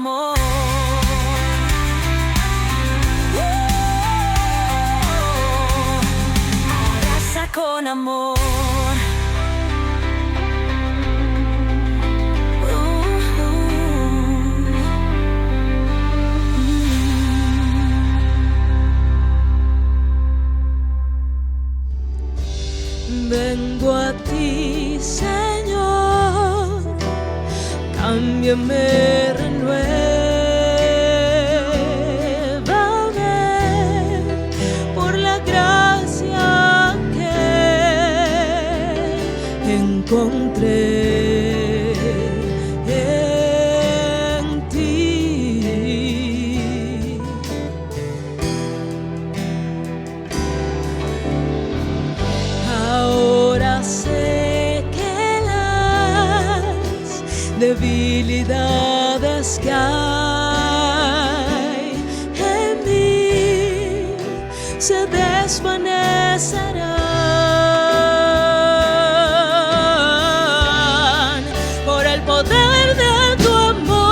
amor. Abraza con amor. Vengo a ti, Señor, cámbiame, renuévame por la gracia que encontré en ti. Ahora sé que las debilidades que hay en mí se desvanecerán por el poder de tu amor.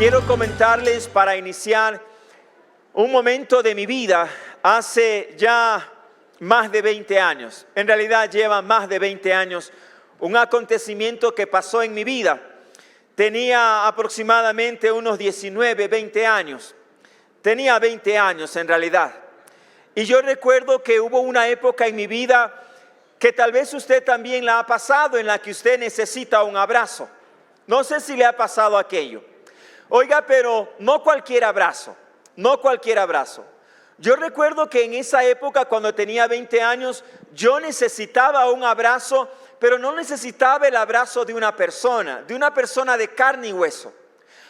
quiero comentarles para iniciar un momento de mi vida hace ya más de 20 años. En realidad lleva más de 20 años un acontecimiento que pasó en mi vida. Tenía aproximadamente unos 19, 20 años. Tenía 20 años en realidad. Y yo recuerdo que hubo una época en mi vida que tal vez usted también la ha pasado, en la que usted necesita un abrazo. No sé si le ha pasado aquello. Oiga, pero no cualquier abrazo, no cualquier abrazo. Yo recuerdo que en esa época, cuando tenía 20 años, yo necesitaba un abrazo, pero no necesitaba el abrazo de una persona de carne y hueso.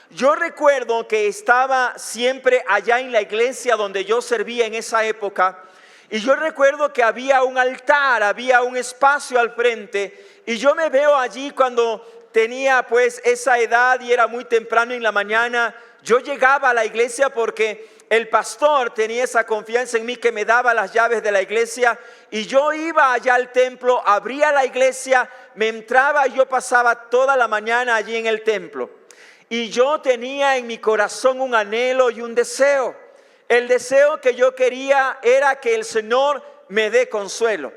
Yo recuerdo que estaba siempre allá en la iglesia donde yo servía en esa época, y yo recuerdo que había un altar, había un espacio al frente, y yo me veo allí cuando tenía pues esa edad y era muy temprano en la mañana. Yo llegaba a la iglesia porque el pastor tenía esa confianza en mí que me daba las llaves de la iglesia, y yo iba allá al templo, abría la iglesia, me entraba y yo pasaba toda la mañana allí en el templo. Y yo tenía en mi corazón un anhelo y un deseo. El deseo que yo quería era que el Señor me dé consuelo,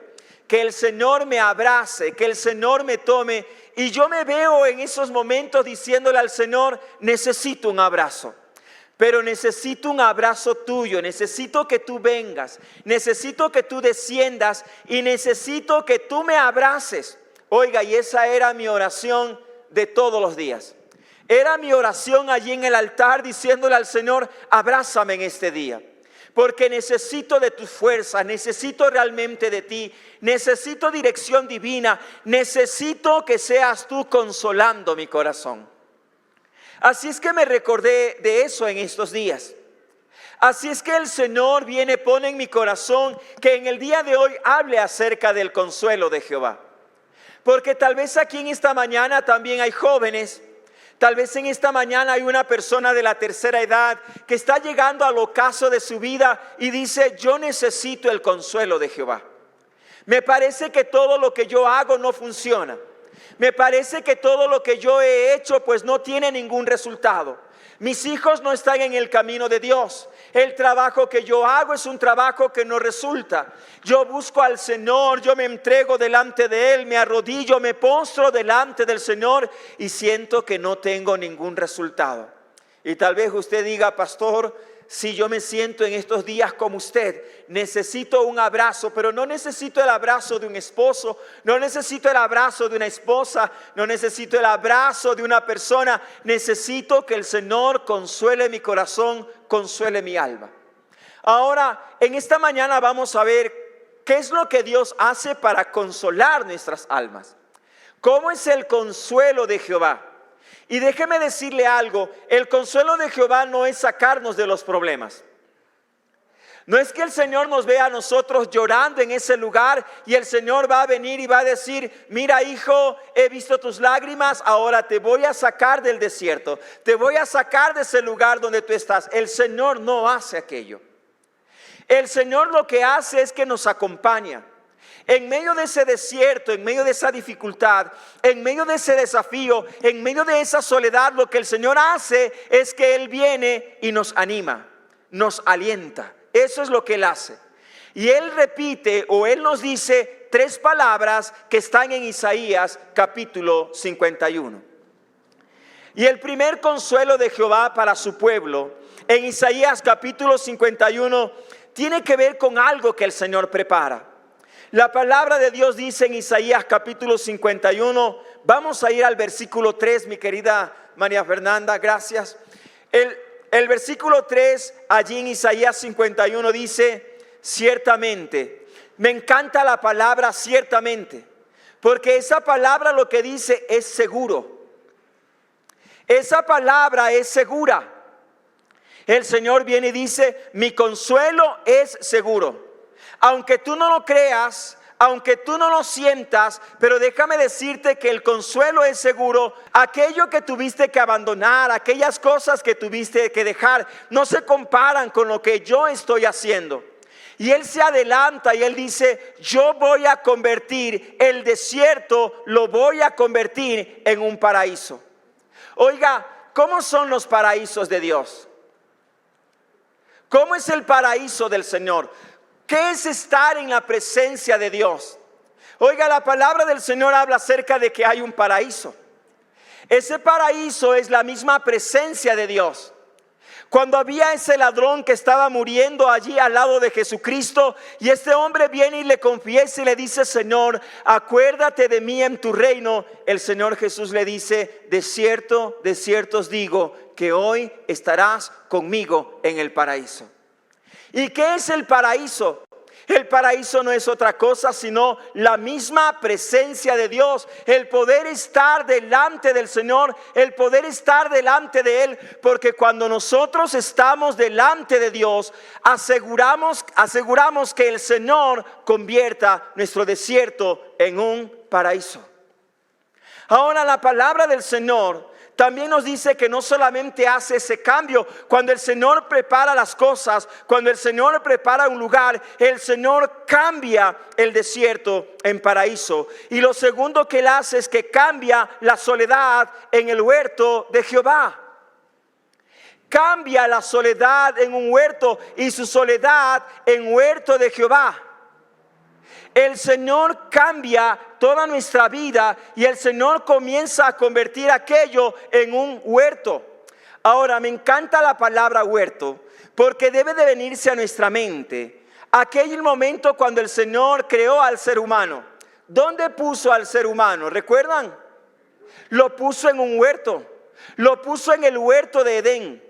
que el Señor me abrace, que el Señor me tome. Y yo me veo en esos momentos diciéndole al Señor: necesito un abrazo, pero necesito un abrazo tuyo, necesito que tú vengas, necesito que tú desciendas y necesito que tú me abraces. Oiga, y esa era mi oración de todos los días. Era mi oración allí en el altar, diciéndole al Señor: abrázame en este día, porque necesito de tus fuerzas, necesito realmente de ti, necesito dirección divina, necesito que seas tú consolando mi corazón. Así es que me recordé de eso en estos días. Así es que el Señor pone en mi corazón que en el día de hoy hable acerca del consuelo de Jehová. Porque tal vez aquí en esta mañana también hay jóvenes. Tal vez en esta mañana hay una persona de la tercera edad que está llegando al ocaso de su vida y dice: yo necesito el consuelo de Jehová. Me parece que todo lo que yo hago no funciona. Me parece que todo lo que yo he hecho pues no tiene ningún resultado. Mis hijos no están en el camino de Dios. El trabajo que yo hago es un trabajo que no resulta. Yo busco al Señor, yo me entrego delante de Él, me arrodillo, me postro delante del Señor y siento que no tengo ningún resultado. Y tal vez usted diga: pastor, si yo me siento en estos días como usted, necesito un abrazo, pero no necesito el abrazo de un esposo, no necesito el abrazo de una esposa, no necesito el abrazo de una persona, necesito que el Señor consuele mi corazón, consuele mi alma. Ahora, en esta mañana vamos a ver qué es lo que Dios hace para consolar nuestras almas. ¿Cómo es el consuelo de Jehová? Y déjeme decirle algo: el consuelo de Jehová no es sacarnos de los problemas. No es que el Señor nos vea a nosotros llorando en ese lugar y el Señor va a venir y va a decir: mira, hijo, he visto tus lágrimas, ahora te voy a sacar del desierto, te voy a sacar de ese lugar donde tú estás. El Señor no hace aquello. El Señor lo que hace es que nos acompaña. En medio de ese desierto, en medio de esa dificultad, en medio de ese desafío, en medio de esa soledad, lo que el Señor hace es que Él viene y nos anima, nos alienta. Eso es lo que Él hace. Y Él repite, o Él nos dice 3 palabras que están en Isaías capítulo 51. Y el primer consuelo de Jehová para su pueblo en Isaías capítulo 51 tiene que ver con algo que el Señor prepara. La palabra de Dios dice en Isaías capítulo 51, vamos a ir al versículo 3, mi querida María Fernanda, gracias. El versículo 3 allí en Isaías 51 dice: ciertamente. Me encanta la palabra ciertamente, porque esa palabra lo que dice es seguro. Esa palabra es segura. El Señor viene y dice: mi consuelo es seguro. Aunque tú no lo creas, aunque tú no lo sientas, pero déjame decirte que el consuelo es seguro. Aquello que tuviste que abandonar, aquellas cosas que tuviste que dejar, no se comparan con lo que yo estoy haciendo. Y Él se adelanta y Él dice: yo voy a convertir el desierto, lo voy a convertir en un paraíso. Oiga, ¿cómo son los paraísos de Dios? ¿Cómo es el paraíso del Señor? ¿Qué es estar en la presencia de Dios? Oiga, la palabra del Señor habla acerca de que hay un paraíso. Ese paraíso es la misma presencia de Dios. Cuando había ese ladrón que estaba muriendo allí al lado de Jesucristo, y este hombre viene y le confiesa y le dice: Señor, acuérdate de mí en tu reino. El Señor Jesús le dice: de cierto os digo que hoy estarás conmigo en el paraíso. ¿Y qué es el paraíso? El paraíso no es otra cosa sino la misma presencia de Dios, el poder estar delante del Señor, el poder estar delante de Él, porque cuando nosotros estamos delante de Dios, aseguramos que el Señor convierta nuestro desierto en un paraíso. Ahora, la palabra del Señor también nos dice que no solamente hace ese cambio. Cuando el Señor prepara las cosas, cuando el Señor prepara un lugar, el Señor cambia el desierto en paraíso. Y lo segundo que Él hace es que cambia la soledad en el huerto de Jehová. Cambia la soledad en un huerto y su soledad en huerto de Jehová. El Señor cambia toda nuestra vida y el Señor comienza a convertir aquello en un huerto. Ahora, me encanta la palabra huerto porque debe de venirse a nuestra mente aquel momento cuando el Señor creó al ser humano. ¿Dónde puso al ser humano? ¿Recuerdan? Lo puso en un huerto. Lo puso en el huerto de Edén.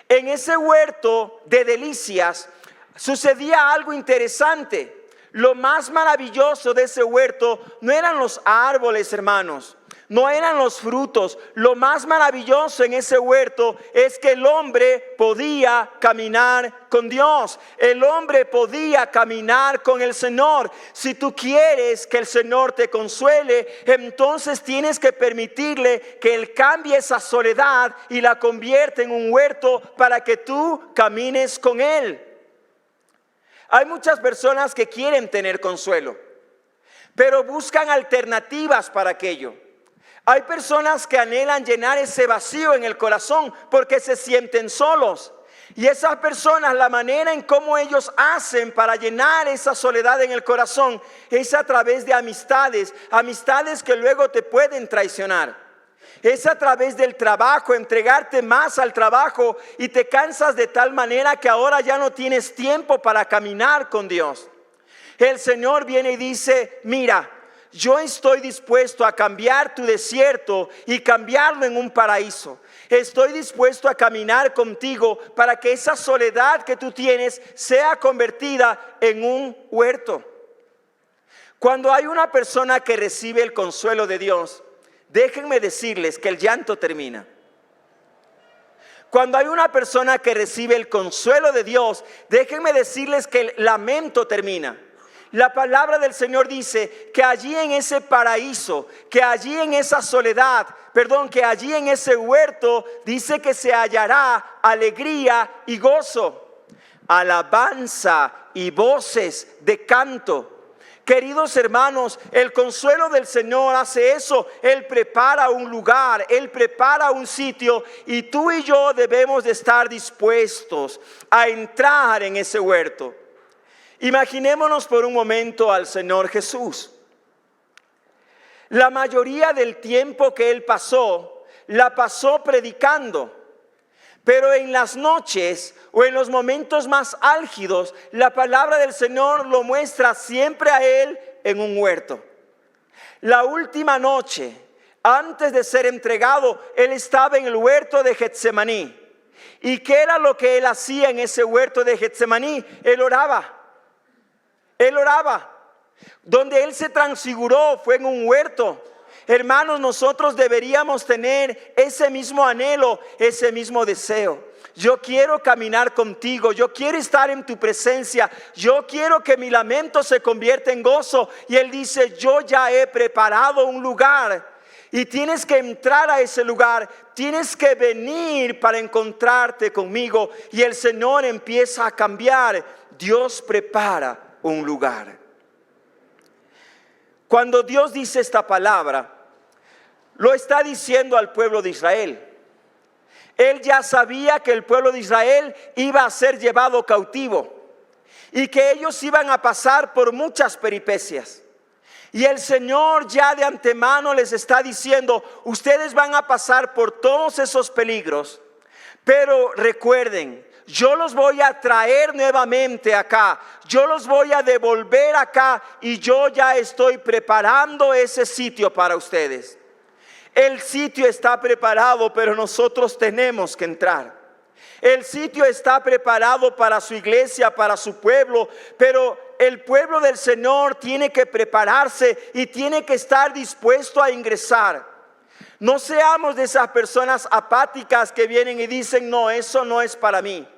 En ese huerto de delicias sucedía algo interesante. Lo más maravilloso de ese huerto no eran los árboles, hermanos, no eran los frutos. Lo más maravilloso en ese huerto es que el hombre podía caminar con Dios. El hombre podía caminar con el Señor. Si tú quieres que el Señor te consuele, entonces tienes que permitirle que Él cambie esa soledad y la convierta en un huerto para que tú camines con Él. Hay muchas personas que quieren tener consuelo, pero buscan alternativas para aquello. Hay personas que anhelan llenar ese vacío en el corazón porque se sienten solos. Y esas personas, la manera en cómo ellos hacen para llenar esa soledad en el corazón es a través de amistades que luego te pueden traicionar. Es a través del trabajo, entregarte más al trabajo y te cansas de tal manera que ahora ya no tienes tiempo para caminar con Dios. El Señor viene y dice: mira, yo estoy dispuesto a cambiar tu desierto y cambiarlo en un paraíso. Estoy dispuesto a caminar contigo para que esa soledad que tú tienes sea convertida en un huerto. Cuando hay una persona que recibe el consuelo de Dios, déjenme decirles que el llanto termina. Cuando hay una persona que recibe el consuelo de Dios, déjenme decirles que el lamento termina. La palabra del Señor dice que allí en ese paraíso, que allí en esa soledad, que allí en ese huerto, dice que se hallará alegría y gozo, alabanza y voces de canto. Queridos hermanos, el consuelo del Señor hace eso. Él prepara un lugar, Él prepara un sitio y tú y yo debemos de estar dispuestos a entrar en ese huerto. Imaginémonos por un momento al Señor Jesús. La mayoría del tiempo que Él pasó, la pasó predicando. Pero en las noches o en los momentos más álgidos, la palabra del Señor lo muestra siempre a Él en un huerto. La última noche, antes de ser entregado, Él estaba en el huerto de Getsemaní. ¿Y qué era lo que Él hacía en ese huerto de Getsemaní? Él oraba. Él oraba. Donde Él se transfiguró fue en un huerto. Hermanos, nosotros deberíamos tener ese mismo anhelo, ese mismo deseo. Yo quiero caminar contigo, yo quiero estar en tu presencia, yo quiero que mi lamento se convierta en gozo. Y Él dice: yo ya he preparado un lugar y tienes que entrar a ese lugar, tienes que venir para encontrarte conmigo. Y el Señor empieza a cambiar. Dios prepara un lugar. Cuando Dios dice esta palabra, lo está diciendo al pueblo de Israel. Él ya sabía que el pueblo de Israel iba a ser llevado cautivo y que ellos iban a pasar por muchas peripecias. Y el Señor ya de antemano les está diciendo: ustedes van a pasar por todos esos peligros, pero recuerden, yo los voy a traer nuevamente acá, yo los voy a devolver acá, y yo ya estoy preparando ese sitio para ustedes. El sitio está preparado, pero nosotros tenemos que entrar. El sitio está preparado para su iglesia, para su pueblo, pero el pueblo del Señor tiene que prepararse y tiene que estar dispuesto a ingresar. No seamos de esas personas apáticas que vienen y dicen: no, eso no es para mí.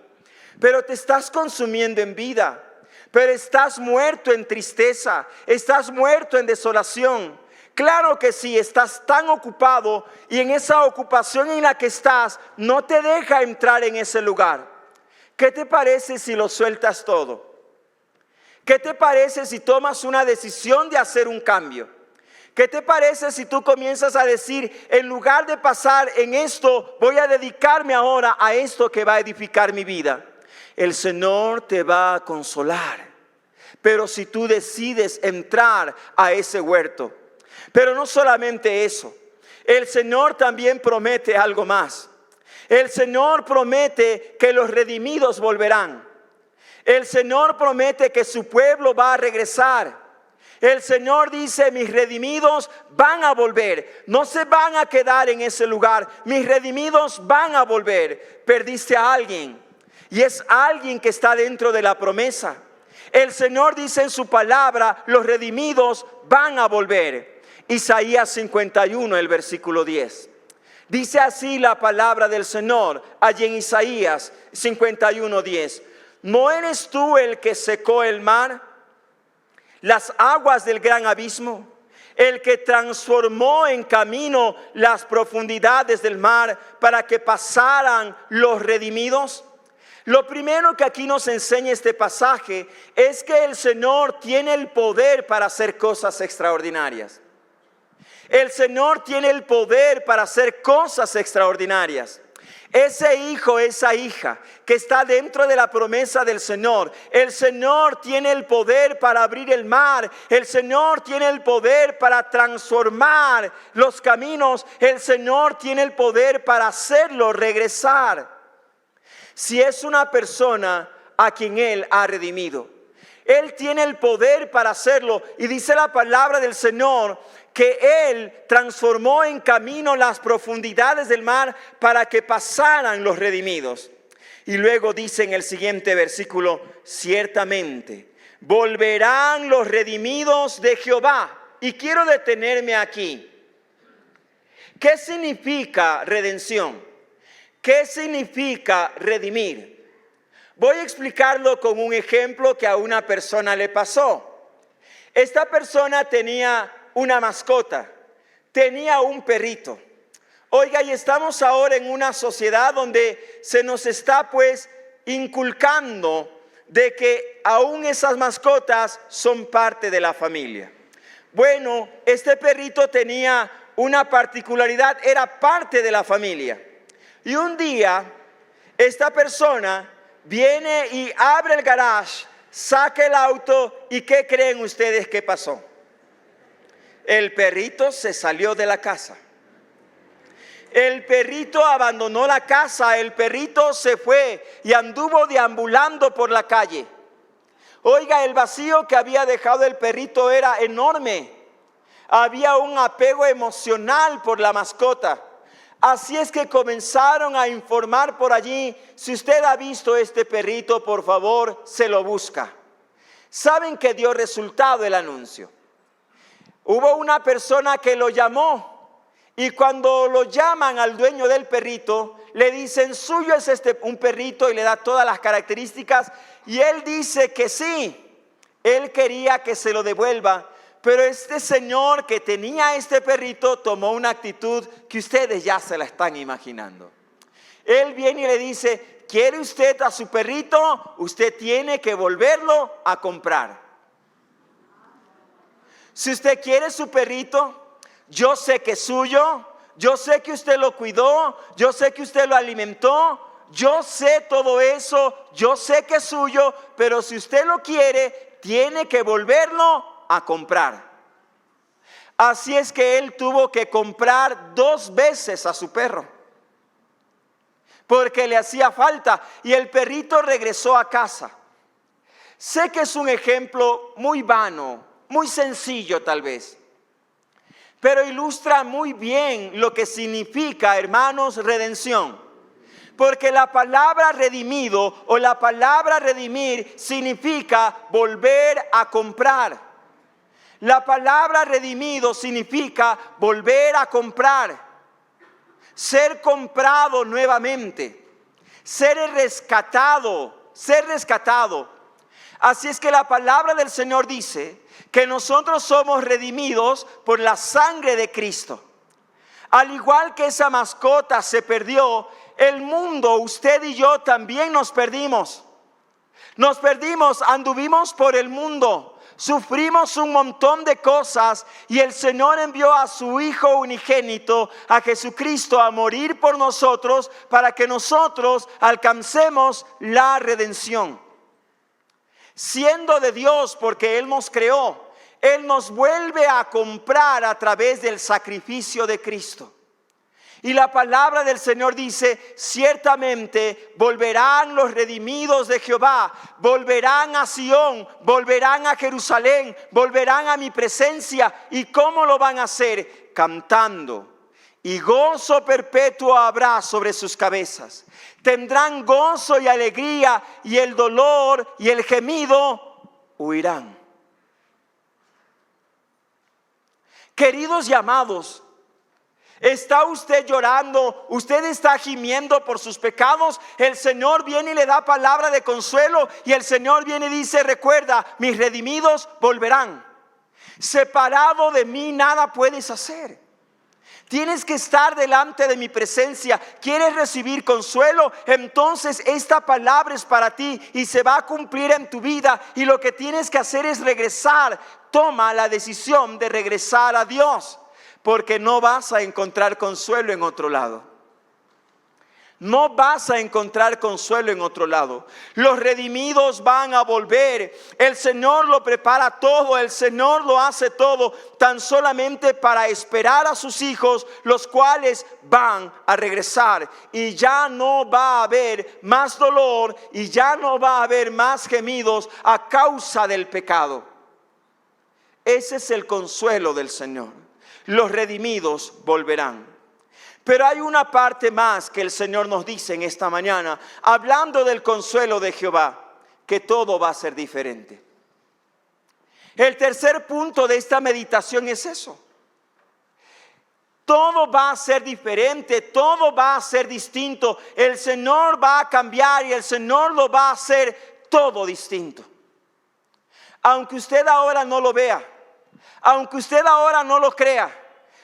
Pero te estás consumiendo en vida, pero estás muerto en tristeza, estás muerto en desolación. Claro que sí, estás tan ocupado, y en esa ocupación en la que estás no te deja entrar en ese lugar. ¿Qué te parece si lo sueltas todo? ¿Qué te parece si tomas una decisión de hacer un cambio? ¿Qué te parece si tú comienzas a decir: en lugar de pasar en esto, voy a dedicarme ahora a esto que va a edificar mi vida? El Señor te va a consolar, pero si tú decides entrar a ese huerto. Pero no solamente eso, el Señor también promete algo más. El Señor promete que los redimidos volverán. El Señor promete que su pueblo va a regresar. El Señor dice: mis redimidos van a volver, no se van a quedar en ese lugar. Mis redimidos van a volver. Perdiste a alguien, y es alguien que está dentro de la promesa. El Señor dice en su palabra: los redimidos van a volver. Isaías 51, el versículo 10. Dice así la palabra del Señor allí en Isaías 51, 10. ¿No eres tú el que secó el mar, las aguas del gran abismo? El que transformó en camino las profundidades del mar para que pasaran los redimidos. Lo primero que aquí nos enseña este pasaje es que el Señor tiene el poder para hacer cosas extraordinarias. El Señor tiene el poder para hacer cosas extraordinarias. Ese hijo, esa hija que está dentro de la promesa del Señor, el Señor tiene el poder para abrir el mar. El Señor tiene el poder para transformar los caminos. El Señor tiene el poder para hacerlo regresar. Si es una persona a quien Él ha redimido, Él tiene el poder para hacerlo. Y dice la palabra del Señor que Él transformó en camino las profundidades del mar para que pasaran los redimidos. Y luego dice en el siguiente versículo: ciertamente volverán los redimidos de Jehová. Y quiero detenerme aquí. ¿Qué significa redención? ¿Qué significa redimir? Voy a explicarlo con un ejemplo que a una persona le pasó. Esta persona tenía una mascota, tenía un perrito. Oiga, y estamos ahora en una sociedad donde se nos está pues inculcando de que aún esas mascotas son parte de la familia. Bueno, este perrito tenía una particularidad, era parte de la familia. Y un día, esta persona viene y abre el garage, saca el auto, y ¿qué creen ustedes que pasó? El perrito se salió de la casa. El perrito abandonó la casa, el perrito se fue y anduvo deambulando por la calle. Oiga, el vacío que había dejado el perrito era enorme. Había un apego emocional por la mascota. Así es que comenzaron a informar por allí: si usted ha visto este perrito, por favor, se lo busca. ¿Saben qué dio resultado el anuncio? Hubo una persona que lo llamó, y cuando lo llaman al dueño del perrito, le dicen: suyo es un perrito, y le da todas las características, y él dice que sí, él quería que se lo devuelva. Pero este señor que tenía este perrito tomó una actitud que ustedes ya se la están imaginando. Él viene y le dice: ¿quiere usted a su perrito? Usted tiene que volverlo a comprar. Si usted quiere su perrito, yo sé que es suyo, yo sé que usted lo cuidó, yo sé que usted lo alimentó, yo sé todo eso, yo sé que es suyo, pero si usted lo quiere, tiene que volverlo a comprar. Así es que él tuvo que comprar 2 veces a su perro, porque le hacía falta, y el perrito regresó a casa. Sé que es un ejemplo muy vano, muy sencillo tal vez, pero ilustra muy bien lo que significa, hermanos, redención. Porque la palabra redimido o la palabra redimir significa volver a comprar. La palabra redimido significa volver a comprar, ser comprado nuevamente, ser rescatado, ser rescatado. Así es que la palabra del Señor dice que nosotros somos redimidos por la sangre de Cristo. Al igual que esa mascota se perdió, el mundo, usted y yo también nos perdimos. Nos perdimos, anduvimos por el mundo, sufrimos un montón de cosas y el Señor envió a su Hijo unigénito, a Jesucristo, a morir por nosotros para que nosotros alcancemos la redención. Siendo de Dios, porque Él nos creó, Él nos vuelve a comprar a través del sacrificio de Cristo. Y la palabra del Señor dice, ciertamente volverán los redimidos de Jehová, volverán a Sión, volverán a Jerusalén, volverán a mi presencia. ¿Y cómo lo van a hacer? Cantando. Y gozo perpetuo habrá sobre sus cabezas. Tendrán gozo y alegría, y el dolor y el gemido huirán. Queridos y amados, ¿está usted llorando? ¿Usted está gimiendo por sus pecados? El Señor viene y le da palabra de consuelo. Y el Señor viene y dice, recuerda, mis redimidos volverán. Separado de mí nada puedes hacer. Tienes que estar delante de mi presencia. ¿Quieres recibir consuelo? Entonces esta palabra es para ti y se va a cumplir en tu vida. Y lo que tienes que hacer es regresar. Toma la decisión de regresar a Dios, porque no vas a encontrar consuelo en otro lado. No vas a encontrar consuelo en otro lado. Los redimidos van a volver. El Señor lo prepara todo. El Señor lo hace todo, tan solamente para esperar a sus hijos, los cuales van a regresar. Y ya no va a haber más dolor y ya no va a haber más gemidos a causa del pecado. Ese es el consuelo del Señor. Los redimidos volverán. Pero hay una parte más que el Señor nos dice en esta mañana, hablando del consuelo de Jehová, que todo va a ser diferente. El tercer punto de esta meditación es eso. Todo va a ser diferente, todo va a ser distinto. El Señor va a cambiar y el Señor lo va a hacer todo distinto. Aunque usted ahora no lo vea, aunque usted ahora no lo crea,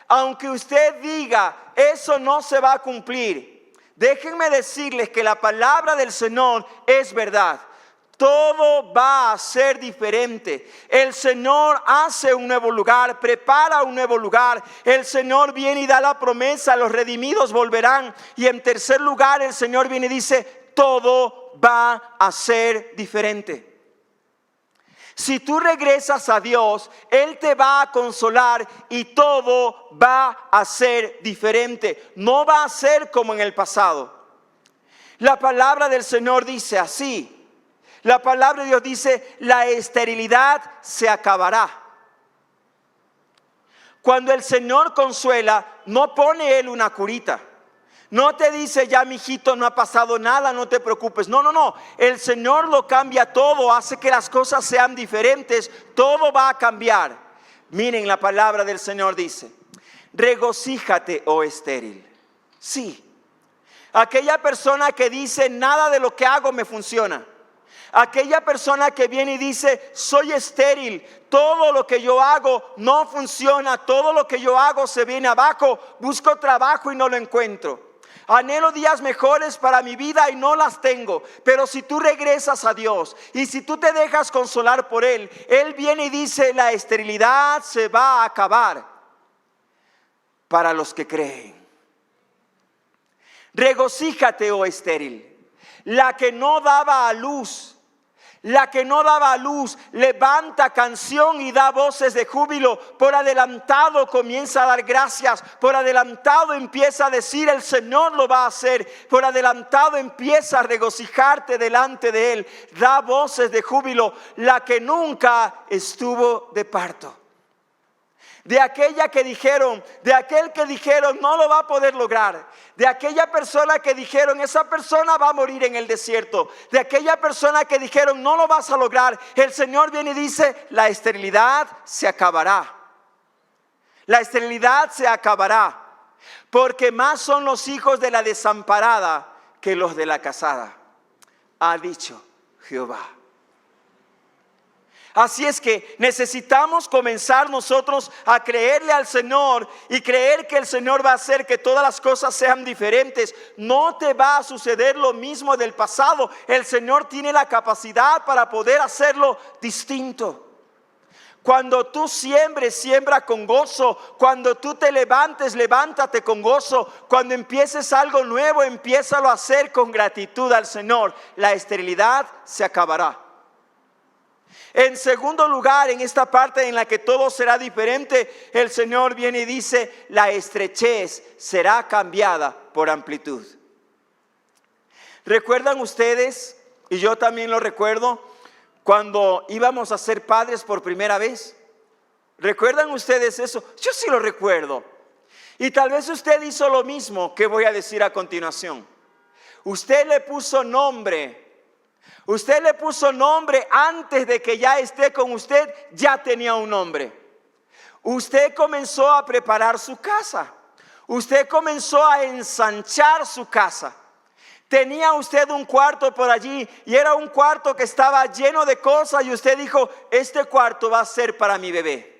aunque usted diga, eso no se va a cumplir, déjenme decirles que la palabra del Señor es verdad. Todo va a ser diferente. El Señor hace un nuevo lugar, prepara un nuevo lugar. El Señor viene y da la promesa, los redimidos volverán. Y en tercer lugar, el Señor viene y dice, todo va a ser diferente. Si tú regresas a Dios, Él te va a consolar y todo va a ser diferente. No va a ser como en el pasado. La palabra del Señor dice así. La palabra de Dios dice, la esterilidad se acabará. Cuando el Señor consuela, no pone Él una curita. No te dice, ya mijito, no ha pasado nada, no te preocupes. No. El Señor lo cambia todo, hace que las cosas sean diferentes. Todo va a cambiar. Miren, la palabra del Señor dice, regocíjate, oh estéril. Sí, aquella persona que dice, nada de lo que hago me funciona. Aquella persona que viene y dice, soy estéril, todo lo que yo hago no funciona, todo lo que yo hago se viene abajo, busco trabajo y no lo encuentro. Anhelo días mejores para mi vida y no las tengo. Pero si tú regresas a Dios y si tú te dejas consolar por Él, Él viene y dice, la esterilidad se va a acabar para los que creen. Regocíjate, oh estéril, la que no daba a luz. La que no daba a luz, levanta canción y da voces de júbilo. Por adelantado comienza a dar gracias. Por adelantado empieza a decir: el Señor lo va a hacer. Por adelantado empieza a regocijarte delante de Él. Da voces de júbilo. La que nunca estuvo de parto. De aquella que dijeron, de aquel que dijeron no lo va a poder lograr. De aquella persona que dijeron esa persona va a morir en el desierto. De aquella persona que dijeron no lo vas a lograr. El Señor viene y dice: la esterilidad se acabará. La esterilidad se acabará. Porque más son los hijos de la desamparada que los de la casada, ha dicho Jehová. Así es que necesitamos comenzar nosotros a creerle al Señor y creer que el Señor va a hacer que todas las cosas sean diferentes. No te va a suceder lo mismo del pasado. El Señor tiene la capacidad para poder hacerlo distinto. Cuando tú siembres, siembra con gozo. Cuando tú te levantes, levántate con gozo. Cuando empieces algo nuevo, empiézalo a hacer con gratitud al Señor. La esterilidad se acabará. En segundo lugar, en esta parte en la que todo será diferente, el Señor viene y dice: la estrechez será cambiada por amplitud. ¿Recuerdan ustedes? Y yo también lo recuerdo, cuando íbamos a ser padres por primera vez. ¿Recuerdan ustedes eso? Yo sí lo recuerdo. Y tal vez usted hizo lo mismo que voy a decir a continuación. Usted le puso nombre. Usted le puso nombre antes de que ya esté con usted, ya tenía un nombre. Usted comenzó a preparar su casa. Usted comenzó a ensanchar su casa. Tenía usted un cuarto por allí y era un cuarto que estaba lleno de cosas y usted dijo: este cuarto va a ser para mi bebé.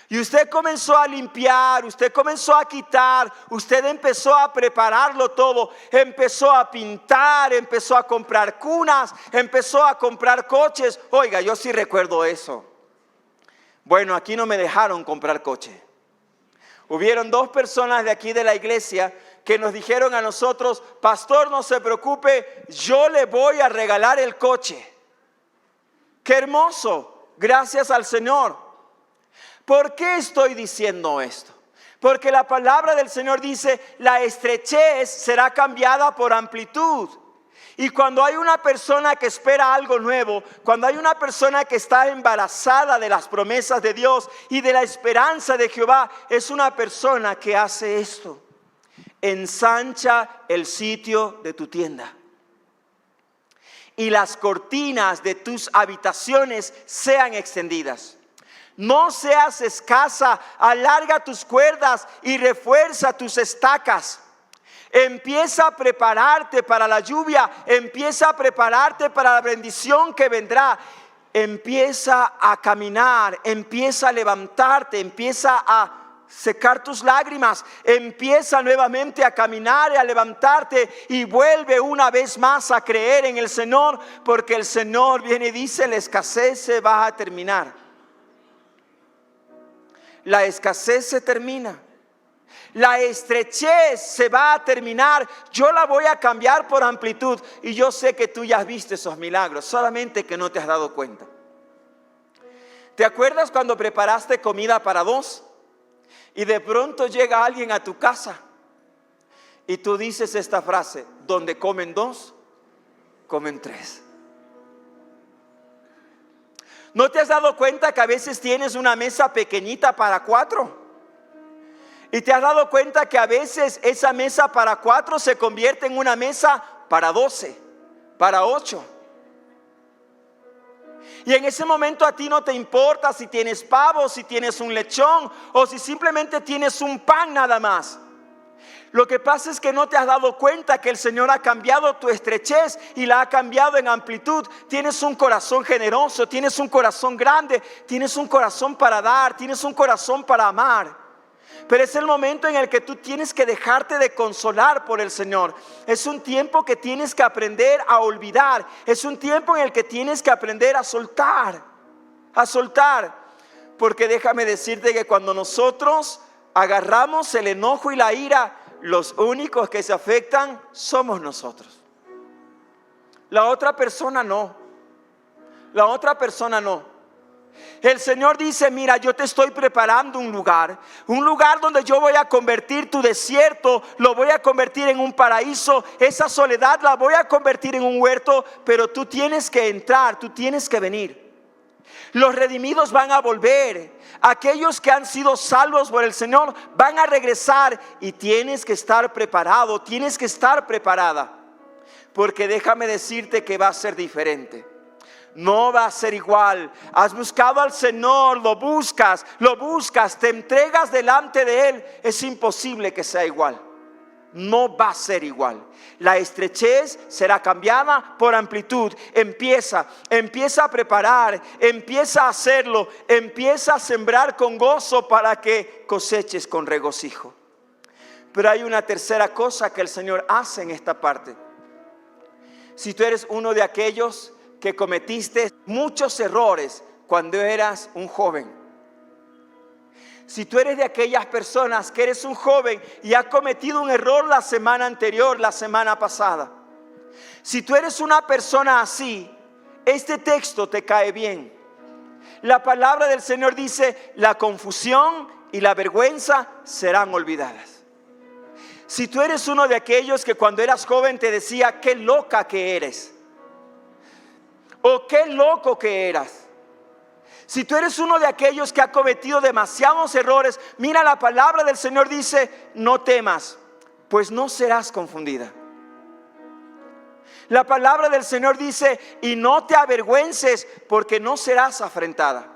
Y usted comenzó a limpiar, usted comenzó a quitar, usted empezó a prepararlo todo, empezó a pintar, empezó a comprar cunas, empezó a comprar coches. Oiga, yo sí recuerdo eso. Bueno, aquí no me dejaron comprar coche. Hubieron 2 personas de aquí de la iglesia que nos dijeron a nosotros: pastor, no se preocupe, yo le voy a regalar el coche. ¡Qué hermoso! Gracias al Señor. ¿Por qué estoy diciendo esto? Porque la palabra del Señor dice: la estrechez será cambiada por amplitud. Y cuando hay una persona que espera algo nuevo, cuando hay una persona que está embarazada de las promesas de Dios y de la esperanza de Jehová, es una persona que hace esto: ensancha el sitio de tu tienda. Y las cortinas de tus habitaciones sean extendidas. No seas escasa, alarga tus cuerdas y refuerza tus estacas. Empieza a prepararte para la lluvia, empieza a prepararte para la bendición que vendrá. Empieza a caminar, empieza a levantarte, empieza a secar tus lágrimas, empieza nuevamente a caminar y a levantarte y vuelve una vez más a creer en el Señor, porque el Señor viene y dice: la escasez se va a terminar. La escasez se termina. La estrechez se va a terminar. Yo la voy a cambiar por amplitud. Y yo sé que tú ya has visto esos milagros, solamente que no te has dado cuenta. ¿Te acuerdas cuando preparaste comida para 2? Y de pronto llega alguien a tu casa y tú dices esta frase: donde comen 2, comen 3. ¿No te has dado cuenta que a veces tienes una mesa pequeñita para 4? Y te has dado cuenta que a veces esa mesa para 4 se convierte en una mesa para 12, para 8. Y en ese momento a ti no te importa si tienes pavo, si tienes un lechón o si simplemente tienes un pan nada más. Lo que pasa es que no te has dado cuenta que el Señor ha cambiado tu estrechez y la ha cambiado en amplitud. Tienes un corazón generoso, tienes un corazón grande, tienes un corazón para dar, tienes un corazón para amar. Pero es el momento en el que tú tienes que dejarte de consolar por el Señor. Es un tiempo que tienes que aprender a olvidar. Es un tiempo en el que tienes que aprender a soltar. A soltar. Porque déjame decirte que cuando nosotros agarramos el enojo y la ira, los únicos que se afectan somos nosotros. La otra persona no. La otra persona no. El Señor dice, mira, yo te estoy preparando un lugar donde yo voy a convertir tu desierto, lo voy a convertir en un paraíso, esa soledad la voy a convertir en un huerto, pero tú tienes que entrar, tú tienes que venir. Los redimidos van a volver, aquellos que han sido salvos por el Señor van a regresar y tienes que estar preparado, tienes que estar preparada, porque déjame decirte que va a ser diferente. No va a ser igual. Has buscado al Señor, lo buscas, te entregas delante de Él. Es imposible que sea igual. No va a ser igual. La estrechez será cambiada por amplitud. Empieza a preparar, empieza a hacerlo, empieza a sembrar con gozo para que coseches con regocijo. Pero hay una tercera cosa que el Señor hace en esta parte. Si tú eres uno de aquellos que cometiste muchos errores cuando eras un joven, si tú eres de aquellas personas que eres un joven y has cometido un error la semana anterior, la semana pasada, si tú eres una persona así, este texto te cae bien. La palabra del Señor dice, la confusión y la vergüenza serán olvidadas. Si tú eres uno de aquellos que cuando eras joven te decía, qué loca que eres, o qué loco que eras. Si tú eres uno de aquellos que ha cometido demasiados errores, mira, la palabra del Señor dice, no temas, pues no serás confundida. La palabra del Señor dice, y no te avergüences, porque no serás afrentada.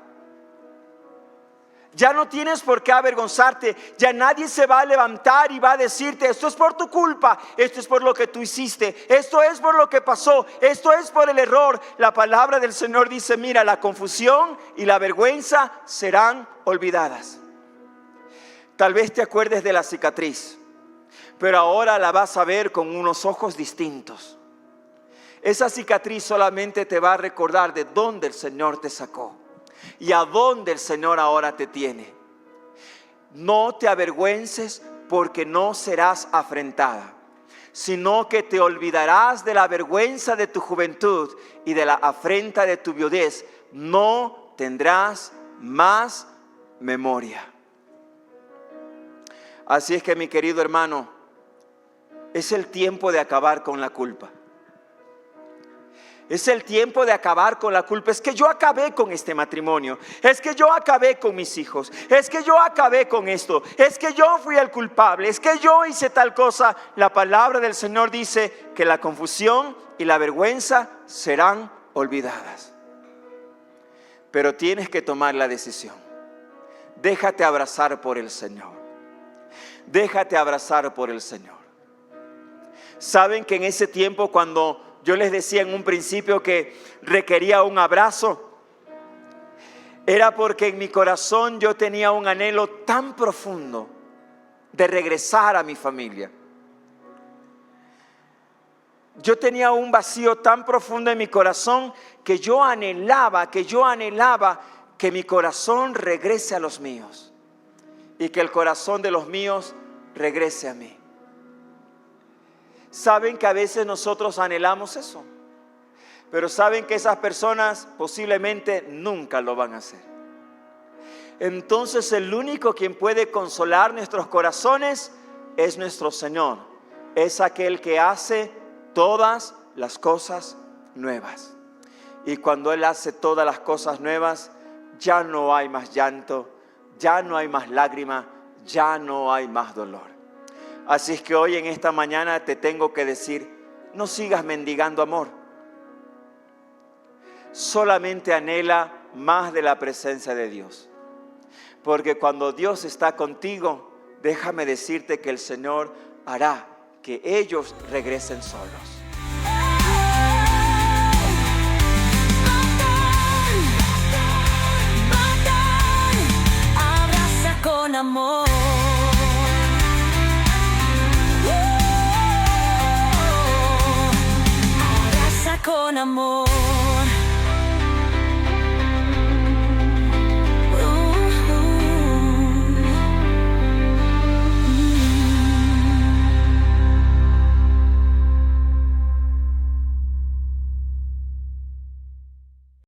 Ya no tienes por qué avergonzarte. Ya nadie se va a levantar y va a decirte, esto es por tu culpa, esto es por lo que tú hiciste, esto es por lo que pasó, esto es por el error. La palabra del Señor dice, mira, la confusión y la vergüenza serán olvidadas. Tal vez te acuerdes de la cicatriz, pero ahora la vas a ver con unos ojos distintos. Esa cicatriz solamente te va a recordar de dónde el Señor te sacó y a dónde el Señor ahora te tiene. No te avergüences, porque no serás afrentada, sino que te olvidarás de la vergüenza de tu juventud y de la afrenta de tu viudez. No tendrás más memoria. Así es que, mi querido hermano, es el tiempo de acabar con la culpa. Es el tiempo de acabar con la culpa. Es que yo acabé con este matrimonio. Es que yo acabé con mis hijos. Es que yo acabé con esto. Es que yo fui el culpable. Es que yo hice tal cosa. La palabra del Señor dice que la confusión y la vergüenza serán olvidadas. Pero tienes que tomar la decisión. Déjate abrazar por el Señor. Déjate abrazar por el Señor. Saben que en ese tiempo, cuando yo les decía en un principio que requería un abrazo, era porque en mi corazón yo tenía un anhelo tan profundo de regresar a mi familia. Yo tenía un vacío tan profundo en mi corazón que yo anhelaba que mi corazón regrese a los míos y que el corazón de los míos regrese a mí. Saben que a veces nosotros anhelamos eso, pero saben que esas personas posiblemente nunca lo van a hacer. Entonces el único quien puede consolar nuestros corazones es nuestro Señor. Es aquel que hace todas las cosas nuevas. Y cuando Él hace todas las cosas nuevas, ya no hay más llanto, ya no hay más lágrima, ya no hay más dolor. Así es que hoy en esta mañana te tengo que decir, no sigas mendigando amor. Solamente anhela más de la presencia de Dios. Porque cuando Dios está contigo, déjame decirte que el Señor hará que ellos regresen solos. Abraza con amor.